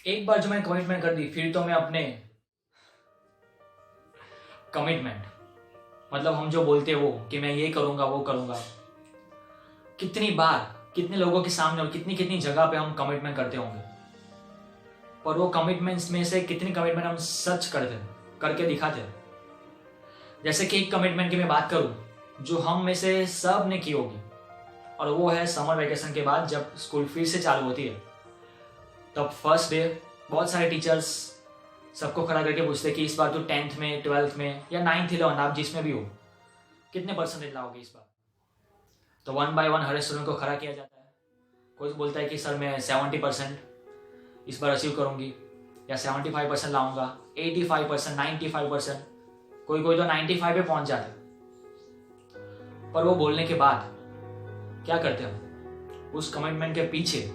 एक बार जो मैंने कमिटमेंट कर दी फिर तो मैं अपने कमिटमेंट मतलब हम जो बोलते हैं वो कि मैं ये करूंगा वो करूंगा, कितनी बार कितने लोगों के सामने और कितनी कितनी जगह पे हम कमिटमेंट करते होंगे, पर वो कमिटमेंट्स में से कितनी कमिटमेंट हम सच करते करके दिखाते। जैसे कि एक कमिटमेंट की मैं बात करूं जो हम में से सब ने की होगी, और वो है समर वेकेशन के बाद जब स्कूल फिर से चालू होती है तब फर्स्ट डे बहुत सारे टीचर्स सबको खड़ा करके पूछते कि इस बार तो 10th में 12th में या 9th 11 आप जिसमें भी हो कितने परसेंटेज लाओगे इस बार। तो 1 बाय 1 हर स्टूडेंट को खड़ा किया जाता है। कोई बोलता है कि सर मैं 70% इस बार अचीव करूंगी या 75% लाऊंगा, 85%, 95%, कोई कोई तो 95 पे पहुंच जाते। पर वो बोलने के बाद क्या करते हम उस कमिटमेंट के पीछे,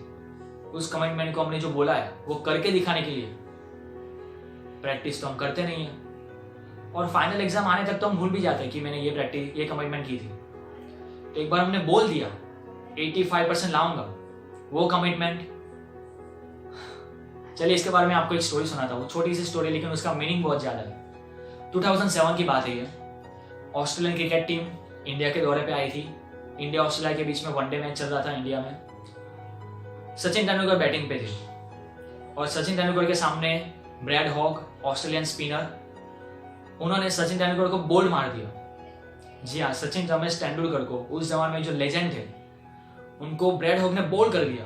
उस कमिटमेंट को हमने जो बोला है वो करके दिखाने के लिए प्रैक्टिस तो हम करते नहीं है, और फाइनल एग्जाम आने तक तो हम भूल भी जाते हैं कि मैंने ये कमिटमेंट की थी। तो एक बार हमने बोल दिया 85% लाऊंगा, वो कमिटमेंट, चलिए इसके बारे में आपको एक स्टोरी सुनाता हूँ, छोटी सी स्टोरी लेकिन उसका मीनिंग बहुत ज्यादा है। 2007 की बात है ये। ऑस्ट्रेलियन क्रिकेट टीम इंडिया के दौरे पे आई थी। इंडिया ऑस्ट्रेलिया के बीच में वनडे मैच चल रहा था इंडिया में। सचिन तेंदुलकर बैटिंग पे थे और सचिन तेंदुलकर के सामने ब्रैड हॉग ऑस्ट्रेलियन स्पिनर, उन्होंने सचिन तेंदुलकर को बोल्ड मार दिया। जी हाँ, सचिन रमेश तेंदुलकर को, उस जमाने में जो लेजेंड थे, उनको ब्रैड हॉग ने बोल्ड कर दिया।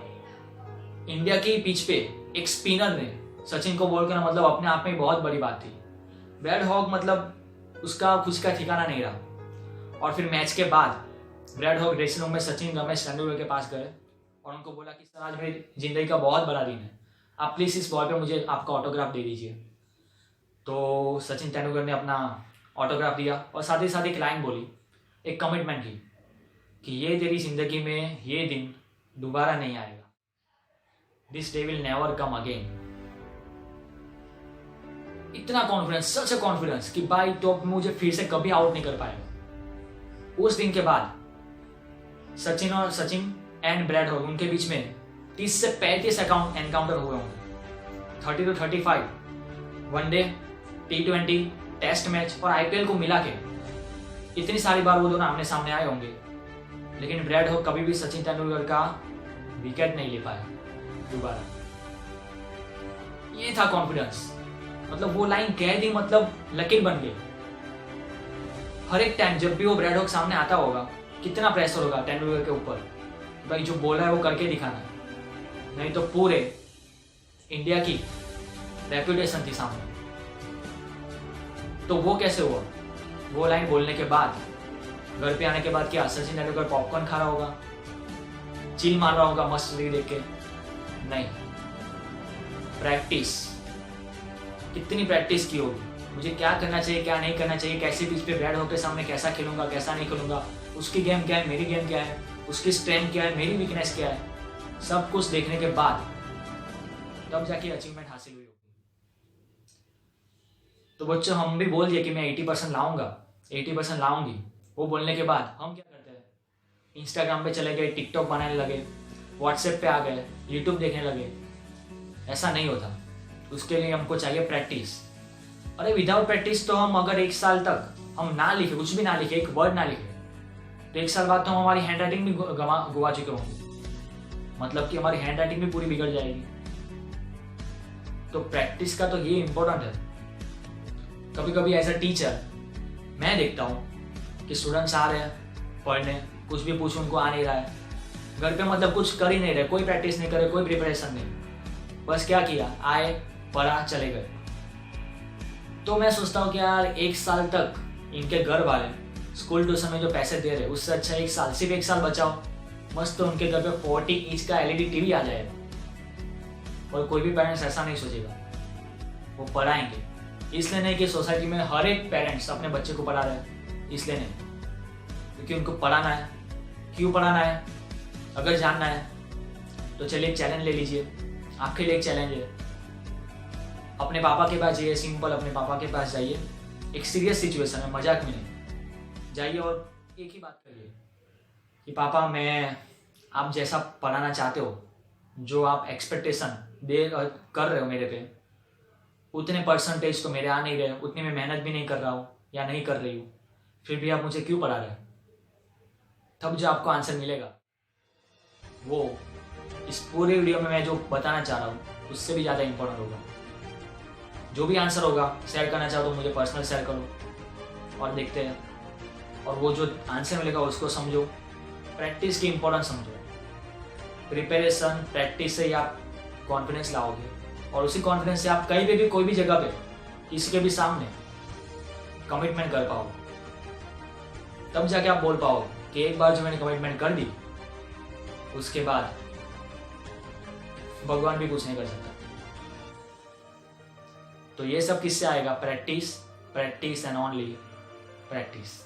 इंडिया की पिच पे एक स्पिनर ने सचिन को बोल्ड करना मतलब अपने आप में बहुत बड़ी बात थी। ब्रैड हॉग मतलब उसका कुछ का ठिकाना नहीं रहा। और फिर मैच के बाद ब्रैड हॉग ड्रेसिंग रूम में सचिन रमेश तेंदुलकर के पास गए और उनको बोला कि सर आज मेरी जिंदगी का बहुत बड़ा दिन है, आप प्लीज इस बॉल पे मुझे आपका ऑटोग्राफ दे दीजिए। तो सचिन तेंदुलकर ने अपना ऑटोग्राफ दिया और साथ ही एक लाइन बोली, एक कमिटमेंट की कि ये तेरी जिंदगी में ये दिन दोबारा नहीं आएगा, this day will never come again. इतना कॉन्फिडेंस, सच अ कॉन्फिडेंस कि भाई तो मुझे फिर से कभी आउट नहीं कर पाएगा। उस दिन के बाद सचिन एंड ब्रैड हॉग उनके बीच में 30 से 35 एनकाउंटर हुए होंगे। 30 to 35 one day, T20, test match और आईपीएल को मिला के इतनी सारी बार वो दोनों आमने सामने आए होंगे, लेकिन ब्रैड हॉग कभी भी सचिन तेंदुलकर का विकेट नहीं ले पाया दोबारा। ये था कॉन्फिडेंस, मतलब वो लाइन कह दी मतलब लकीर बन गई। हर एक टाइम जब भी वो ब्रैड हॉग सामने आता होगा कितना प्रेशर होगा तेंदुलकर के ऊपर, भाई जो बोला है वो करके दिखाना है, नहीं तो पूरे इंडिया की रेपुटेशन थी सामने। तो वो कैसे हुआ? वो लाइन बोलने के बाद घर पे आने के बाद क्या सचिन तेंदुलकर पॉपकॉर्न खा रहा होगा, चिल मार रहा होगा मस्त रील देख के? नहीं, प्रैक्टिस, कितनी प्रैक्टिस की होगी, मुझे क्या करना चाहिए क्या नहीं करना चाहिए, कैसे पिच पे ब्रैड हॉग के सामने कैसा खेलूंगा कैसा नहीं खेलूंगा, उसकी गेम क्या है मेरी गेम क्या है, उसकी स्ट्रेंथ क्या है मेरी वीकनेस क्या है, सब कुछ देखने के बाद तब जाके अचीवमेंट हासिल हुई होगी। तो बच्चों हम भी बोल दिए कि मैं 80% लाऊंगा, 80% लाऊंगी। वो बोलने के बाद हम क्या करते हैं, इंस्टाग्राम पे चले गए, टिकटॉक बनाने लगे, व्हाट्सएप पे आ गए, यूट्यूब देखने लगे। ऐसा नहीं होता, उसके लिए हमको चाहिए प्रैक्टिस। अरे विदाउट प्रैक्टिस तो हम अगर 1 साल तक हम ना लिखे, कुछ भी ना लिखे, एक वर्ड ना लिखे, तो 1 साल बाद तो हम हमारी हैंड राइटिंग भी गुआ चुके होंगे, मतलब कि हमारी हैंड राइटिंग भी पूरी बिगड़ जाएगी। तो प्रैक्टिस का तो ये इंपॉर्टेंट है। कभी कभी एज अ टीचर मैं देखता हूँ कि स्टूडेंट्स आ रहे हैं पढ़ने, कुछ भी पूछो उनको आ नहीं रहा है, घर पे मतलब कुछ कर ही नहीं रहे, कोई प्रैक्टिस नहीं करे, कोई प्रिपरेशन नहीं, बस क्या किया, आए पढ़ा चले गए। तो मैं सोचता हूँ कि यार 1 साल तक इनके घर वाले स्कूल ट्यूशन में जो पैसे दे रहे उससे अच्छा 1 साल, सिर्फ 1 साल बचाओ, मस्त तो उनके घर पे 40 इंच का LED टीवी आ जाएगा। और कोई भी पेरेंट्स ऐसा नहीं सोचेगा, वो पढ़ाएंगे। इसलिए नहीं कि सोसाइटी में हर एक पेरेंट्स अपने बच्चे को पढ़ा रहे हैं, इसलिए नहीं, क्योंकि उनको पढ़ाना है। क्यों पढ़ाना है अगर जानना है तो चलिए चैलेंज ले लीजिए, आपके लिए एक चैलेंज है। अपने पापा के पास जाइए, सिंपल अपने पापा के पास जाइए, एक सीरियस सिचुएशन है, मजाक में नहीं, जाइए और एक ही बात करिए कि पापा मैं आप जैसा पढ़ाना चाहते हो, जो आप एक्सपेक्टेशन कर रहे हो मेरे पे, उतने परसेंटेज तो मेरे आ नहीं रहे, उतनी मैं मेहनत भी नहीं कर रहा हूँ या नहीं कर रही हूँ, फिर भी आप मुझे क्यों पढ़ा रहे हो? तब जो आपको आंसर मिलेगा वो इस पूरे वीडियो में मैं जो बताना चाह रहा हूँ उससे भी ज़्यादा इंपॉर्टेंट होगा। जो भी आंसर होगा शेयर करना चाहो तो मुझे पर्सनल शेयर करो और देखते हैं, और वो जो आंसर मिलेगा उसको समझो, प्रैक्टिस की इंपॉर्टेंस समझो। प्रिपरेशन प्रैक्टिस से ही आप कॉन्फिडेंस लाओगे, और उसी कॉन्फिडेंस से आप कहीं पे भी कोई भी जगह पे किसी के भी सामने कमिटमेंट कर पाओगे। तब जाके आप बोल पाओगे कि एक बार जो मैंने कमिटमेंट कर दी उसके बाद भगवान भी कुछ नहीं कर सकता। तो ये सब किससे आएगा? Practice, practice and only practice.